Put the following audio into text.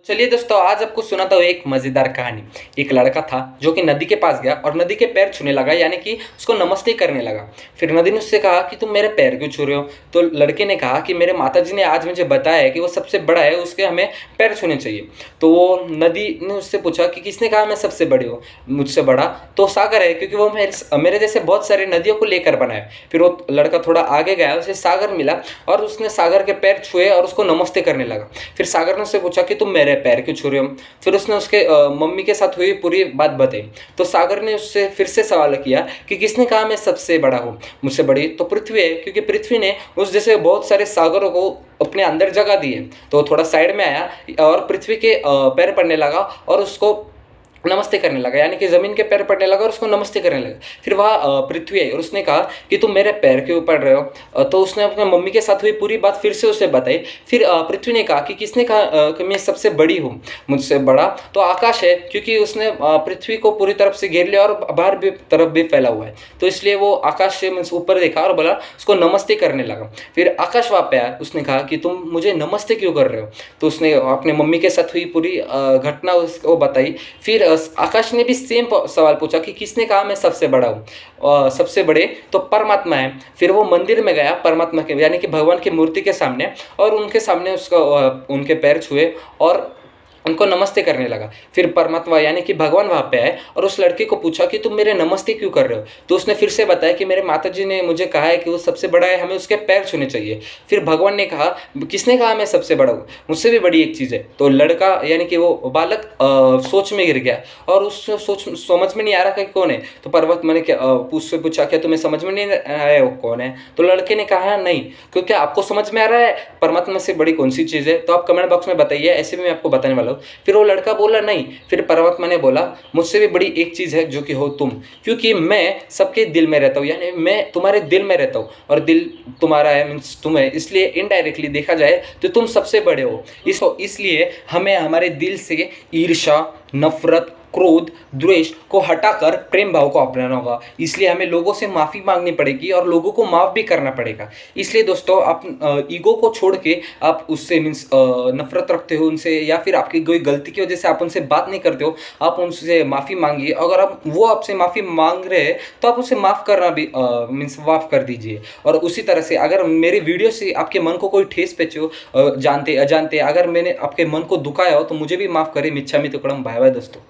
चलिए दोस्तों, आज आपको सुनाता हूँ एक मज़ेदार कहानी। एक लड़का था जो कि नदी के पास गया और नदी के पैर छूने लगा, यानी कि उसको नमस्ते करने लगा। फिर नदी ने उससे कहा कि तुम मेरे पैर क्यों छू रहे हो? तो लड़के ने कहा कि मेरे माताजी ने आज मुझे बताया है कि वो सबसे बड़ा है, उसके हमें पैर छूने चाहिए। तो वो नदी ने उससे पूछा कि किसने कहा मैं सबसे बड़ी हूँ, मुझसे बड़ा तो सागर है, क्योंकि वो मेरे जैसे बहुत सारी नदियों को लेकर बना है। फिर वो लड़का थोड़ा आगे गया, उसे सागर मिला और उसने सागर के पैर छुए और उसको नमस्ते करने लगा। फिर सागर ने उससे पूछा कि तुम मेरे पैर क्यों छू रहे हो? फिर उसने उसके मम्मी के साथ हुई पूरी बात बताई। तो सागर ने उससे फिर से सवाल किया कि किसने कहा मैं सबसे बड़ा हूँ? मुझसे बड़ी तो पृथ्वी है, क्योंकि पृथ्वी ने उस जैसे बहुत सारे सागरों को अपने अंदर जगह दी है। तो थोड़ा साइड में आया और पृथ्वी के पैर पड़ने लगा और उसको नमस्ते करने लगा, यानी कि ज़मीन के पैर पड़ने लगा और उसको नमस्ते करने लगा। फिर वह पृथ्वी आई और उसने कहा कि तुम मेरे पैर क्यों पड़ रहे हो? तो उसने अपने मम्मी के साथ हुई पूरी बात फिर से उसे बताई। फिर पृथ्वी ने कहा कि किसने कहा कि मैं सबसे बड़ी हूँ? मुझसे बड़ा तो आकाश है, क्योंकि उसने पृथ्वी को पूरी तरफ से घेर लिया और बाहर भी तरफ भी फैला हुआ है। तो इसलिए वो आकाश से मीन्स ऊपर देखा और बोला, उसको नमस्ते करने लगा। फिर आकाश वहाँ पे आया, उसने कहा कि तुम मुझे नमस्ते क्यों कर रहे हो? तो उसने अपने मम्मी के साथ हुई पूरी घटना उसको बताई। फिर आकाश ने भी सेम सवाल पूछा कि किसने कहा मैं सबसे बड़ा हूँ? सबसे बड़े तो परमात्मा है। फिर वो मंदिर में गया परमात्मा के, यानी कि भगवान की मूर्ति के सामने, और उनके सामने उसका उनके पैर छुए और उनको नमस्ते करने लगा। फिर परमात्मा यानी कि भगवान वहाँ पे आए और उस लड़के को पूछा कि तुम मेरे नमस्ते क्यों कर रहे हो? तो उसने फिर से बताया कि मेरे माताजी ने मुझे कहा है कि वो सबसे बड़ा है, हमें उसके पैर छूने चाहिए। फिर भगवान ने कहा, किसने कहा मैं सबसे बड़ा हूँ? मुझसे भी बड़ी एक चीज़ है। तो लड़का यानी कि वो बालक सोच में गिर गया और उसको समझ में नहीं आ रहा कि कौन है। तो परमात्मा ने क्या उससे पूछा, क्या तुम्हें समझ में नहीं आया वो कौन है? तो लड़के ने कहा नहीं, क्योंकि आपको समझ में आ रहा है परमात्मा से बड़ी कौन सी चीज़ है? तो आप कमेंट बॉक्स में बताइए, ऐसे भी मैं आपको बताने वाला हूँ। फिर वो लड़का बोला नहीं। फिर परमात्मा ने बोला, मुझसे भी बड़ी एक चीज़ है जो कि हो तुम, क्योंकि मैं सबके दिल में रहता हूँ, यानी मैं तुम्हारे दिल में रहता हूँ और दिल तुम्हारा है मीन्स तुम है, इसलिए इनडायरेक्टली देखा जाए तो तुम सबसे बड़े हो। इसलिए हमें हमारे दिल से ईर्ष्या, नफरत, क्रोध, द्वेष को हटाकर प्रेम भाव को अपनाना होगा। इसलिए हमें लोगों से माफ़ी मांगनी पड़ेगी और लोगों को माफ़ भी करना पड़ेगा। इसलिए दोस्तों, आप ईगो को छोड़ के आप उससे मीन्स नफरत रखते हो उनसे, या फिर आपकी कोई गलती की वजह से आप उनसे बात नहीं करते हो, आप उनसे माफ़ी मांगिए। अगर आप वो आपसे माफ़ी मांग रहे हैं तो आप उसे माफ़ करना भी मीन्स माफ़ कर दीजिए। और उसी तरह से अगर मेरे वीडियो से आपके मन को कोई ठेस पहुंचे हो, जानते अजानते अगर मैंने आपके मन को दुखाया हो, तो मुझे भी माफ़ करें। मिच्छामि दुक्कड़म। बाय बाय दोस्तों।